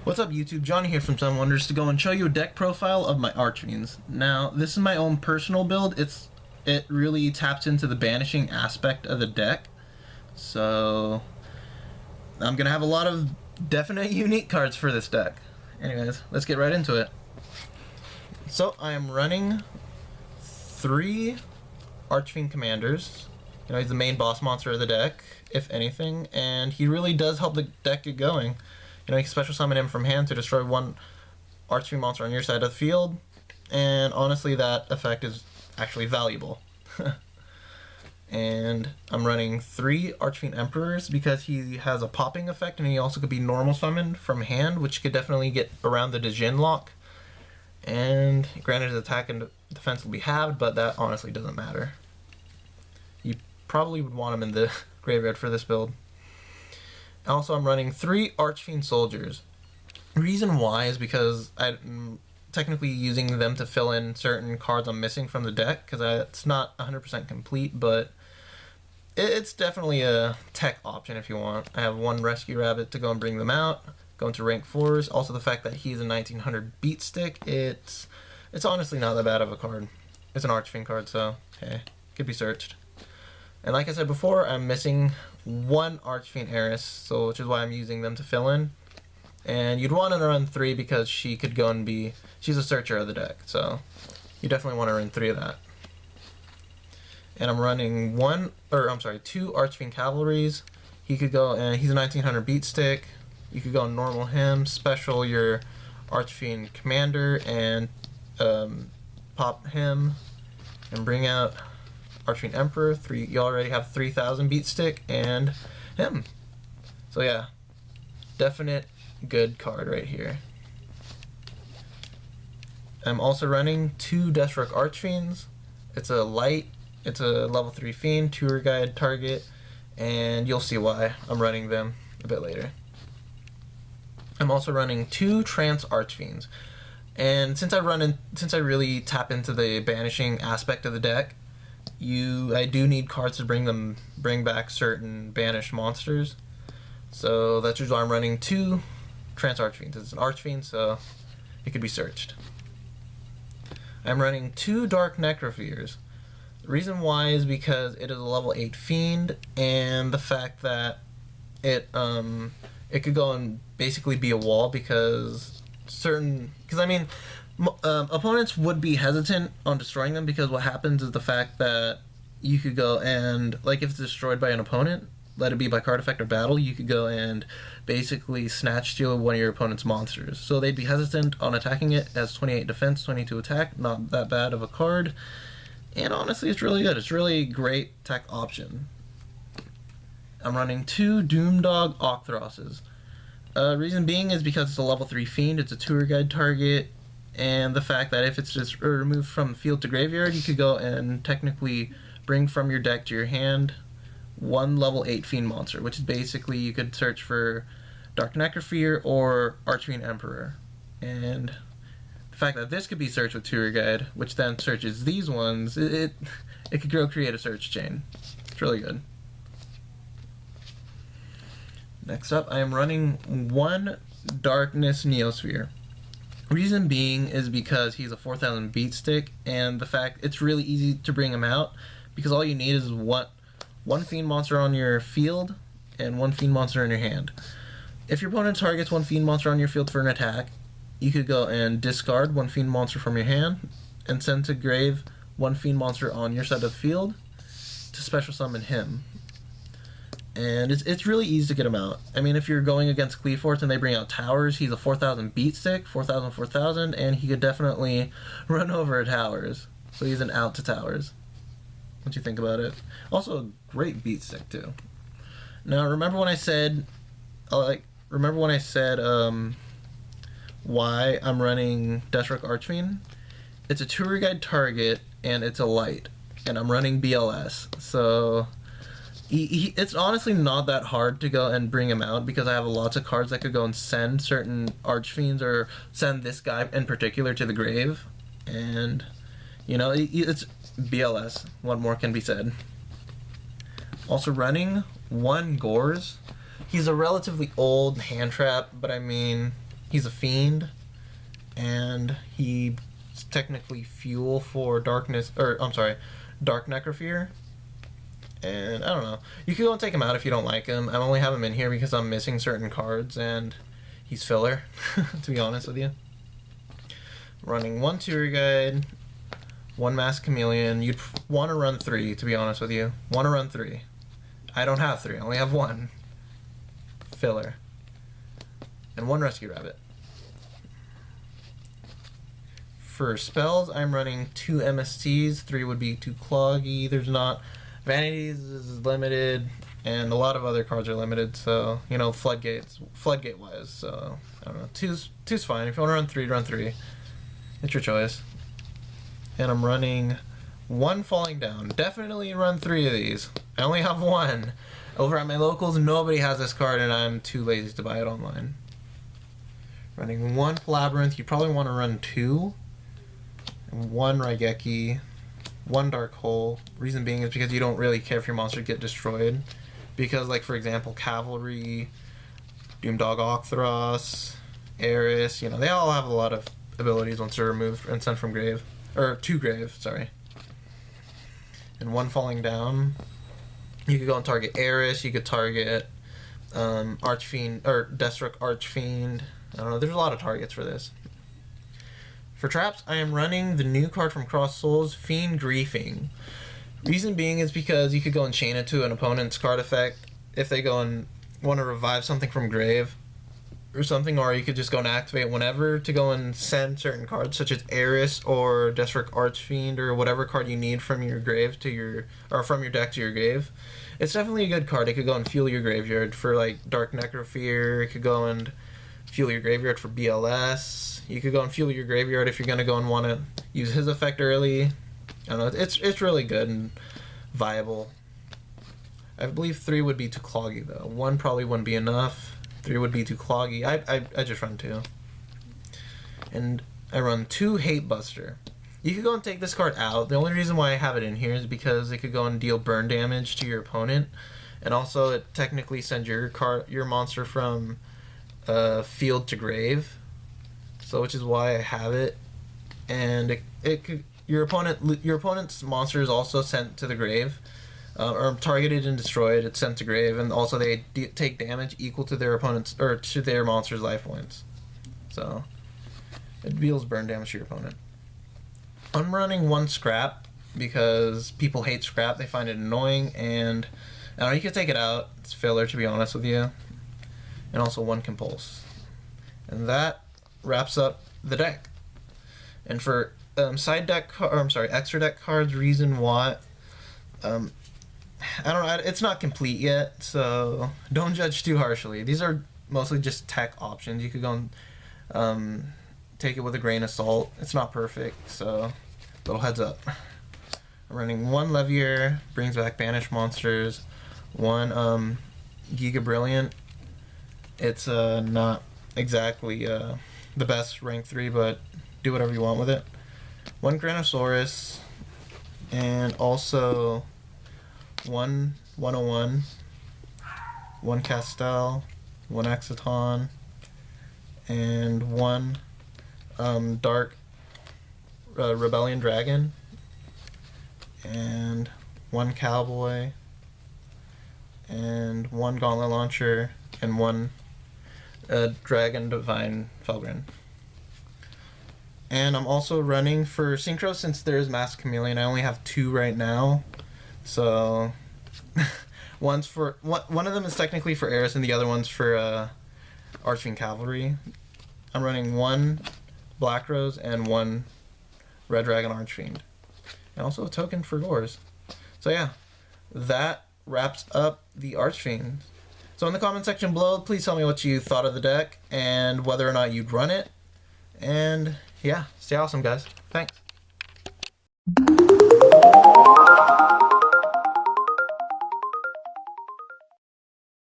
What's up YouTube, Johnny here from Sun Wonders to go and show you a deck profile of my Archfiends. Now, this is my own personal build. It really taps into the banishing aspect of the deck. So, I'm going to have a lot of definite unique cards for this deck. Anyways, let's get right into it. So, I am running 3 Archfiend Commanders. You know, he's the main boss monster of the deck, if anything, and he really does help the deck get going. You know, you can special summon him from hand to destroy one Archfiend monster on your side of the field, and honestly that effect is actually valuable. And I'm running 3 Archfiend Emperors because he has a popping effect, and he also could be normal summoned from hand, which could definitely get around the Djinn lock. And granted, his attack and defense will be halved, but that honestly doesn't matter. You probably would want him in the graveyard for this build. Also, I'm running 3 Archfiend Soldiers. Reason why is because I'm technically using them to fill in certain cards I'm missing from the deck, because it's not 100% complete, but it's definitely a tech option if you want. I have 1 Rescue Rabbit to go and bring them out, go into rank 4s. Also, the fact that he's a 1900 beat stick, it's honestly not that bad of a card. It's an Archfiend card, so hey, could be searched. And like I said before, I'm missing 1 Archfiend Heiress, so which is why I'm using them to fill in. And you'd want to run 3 because she could go and she's a searcher of the deck, so you definitely want to run 3 of that. And I'm running 2 Archfiend Cavalries. He could go, and he's a 1900 beat stick. You could go normal him, special your Archfiend Commander, and pop him, and bring out Archfiend Emperor. You already have 3000 beat stick and him. So yeah, definite good card right here. I'm also running 2 Deathstroke Archfiends. It's a light, it's a level 3 fiend, tour guide target, and you'll see why I'm running them a bit later. I'm also running 2 Trance Archfiends. And since I really tap into the banishing aspect of the deck, I do need cards to bring back certain banished monsters. So that's why I'm running 2 Trance Archfiends. It's an Archfiend, so it could be searched. I'm running 2 Dark Necrophiers. The reason why is because it is a level 8 fiend, and the fact that it could go and basically be a wall because opponents would be hesitant on destroying them, because what happens is the fact that you could go and, like, if it's destroyed by an opponent, let it be by card effect or battle, you could go and basically snatch steal one of your opponent's monsters. So they'd be hesitant on attacking it. It has 28 defense, 22 attack, not that bad of a card. And honestly, it's really good. It's really great tech option. I'm running 2 Doomdog Octhrosses. Reason being is because it's a level 3 fiend, it's a tour guide target, and the fact that if it's just removed from field to graveyard, you could go and technically bring from your deck to your hand 1 level 8 fiend monster, which is basically you could search for Dark Necrophier or Archfiend Emperor. And the fact that this could be searched with tour guide, which then searches these ones, it could create a search chain. It's really good. Next up, I am running 1 Darkness Neosphere. Reason being is because he's a 4000 beat stick, and the fact it's really easy to bring him out because all you need is one fiend monster on your field and 1 fiend monster in your hand. If your opponent targets 1 fiend monster on your field for an attack, you could go and discard 1 fiend monster from your hand and send to grave 1 fiend monster on your side of the field to special summon him. And it's really easy to get him out. I mean, if you're going against Cleaforts and they bring out towers, he's a 4000 beat stick, 4000, and he could definitely run over towers. So he's an out to towers, once you think about it. Also a great beat stick too. Now remember when I said why I'm running Deathstroke Archfiend? It's a tour guide target and it's a light, and I'm running BLS. So it's honestly not that hard to go and bring him out because I have lots of cards that could go and send certain Archfiends or send this guy in particular to the grave. And, you know, it's BLS. What more can be said? Also running 1 Gores. He's a relatively old hand trap, but I mean, He's a fiend, and he's technically fuel for darkness, or I'm sorry, dark necrophere. And I don't know. You could go and take him out if you don't like him. I only have him in here because I'm missing certain cards, and he's filler, to be honest with you. Running 1 tour guide, 1 masked chameleon. You'd want to run 3, to be honest with you. Want to run 3. I don't have 3. I only have 1. Filler. And 1 rescue rabbit. For spells, I'm running 2 MSTs. 3 would be too cloggy. There's not. Vanities is limited, and a lot of other cards are limited, so, you know, floodgate wise, so, I don't know. Two's fine. If you want to run 3, run 3. It's your choice. And I'm running 1 falling down. Definitely run 3 of these. I only have 1. Over at my locals, nobody has this card, and I'm too lazy to buy it online. Running 1 Labyrinth. You probably want to run 2. And 1 Raigeki. 1 Dark Hole. Reason being is because you don't really care if your monsters get destroyed. Because, like, for example, Cavalry, Doomdog Octhros, Eris, you know, they all have a lot of abilities once they're removed and sent from grave. Or to grave, sorry. And 1 falling down. You could go and target Eris, you could target Archfiend, or Deathstroke Archfiend. I don't know, there's a lot of targets for this. For traps, I am running the new card from Cross Souls, Fiend Griefing. Reason being is because you could go and chain it to an opponent's card effect if they go and want to revive something from grave or something, or you could just go and activate whenever to go and send certain cards such as Eris or Deathstroke Archfiend or whatever card you need from your grave to your, or from your deck to your grave. It's definitely a good card. It could go and fuel your graveyard for like Dark Necrophere. It could go and fuel your graveyard for BLS. You could go and fuel your graveyard if you're going to go and want to use his effect early. I don't know. It's really good and viable. I believe 3 would be too cloggy, though. 1 probably wouldn't be enough. 3 would be too cloggy. I just run 2. And I run 2 Hate Buster. You could go and take this card out. The only reason why I have it in here is because it could go and deal burn damage to your opponent. And also, it technically sends your monster from field to grave. So, which is why I have it, and it could, your opponent's monster is also sent to the grave, or targeted and destroyed. It's sent to grave, and also they take damage equal to their opponent's or to their monster's life points. So it deals burn damage to your opponent. I'm running 1 scrap because people hate scrap. They find it annoying, and I don't know, you can take it out. It's filler, to be honest with you. And also 1 compulse, and that wraps up the deck. And for extra deck cards, reason why I don't know, it's not complete yet, so don't judge too harshly. These are mostly just tech options. You could go and take it with a grain of salt. It's not perfect, so little heads up. I'm running 1 Levier, brings back banished monsters. 1 Giga Brilliant. It's not exactly the best rank 3, but do whatever you want with it. 1 Granosaurus, and also 1 101, 1 Castel, 1 Exciton, and 1 Dark Rebellion Dragon, and 1 Cowboy, and 1 Gauntlet Launcher, and 1 Dragon Divine Felgrin. And I'm also running for Synchro, since there's Masked Chameleon. I only have 2 right now, so one's for one of them is technically for Eris, and the other one's for Archfiend Cavalry. I'm running 1 Black Rose and 1 Red Dragon Archfiend, and also a token for Gores. So yeah, that wraps up the Archfiend. So in the comment section below, please tell me what you thought of the deck and whether or not you'd run it. And yeah, stay awesome, guys. Thanks.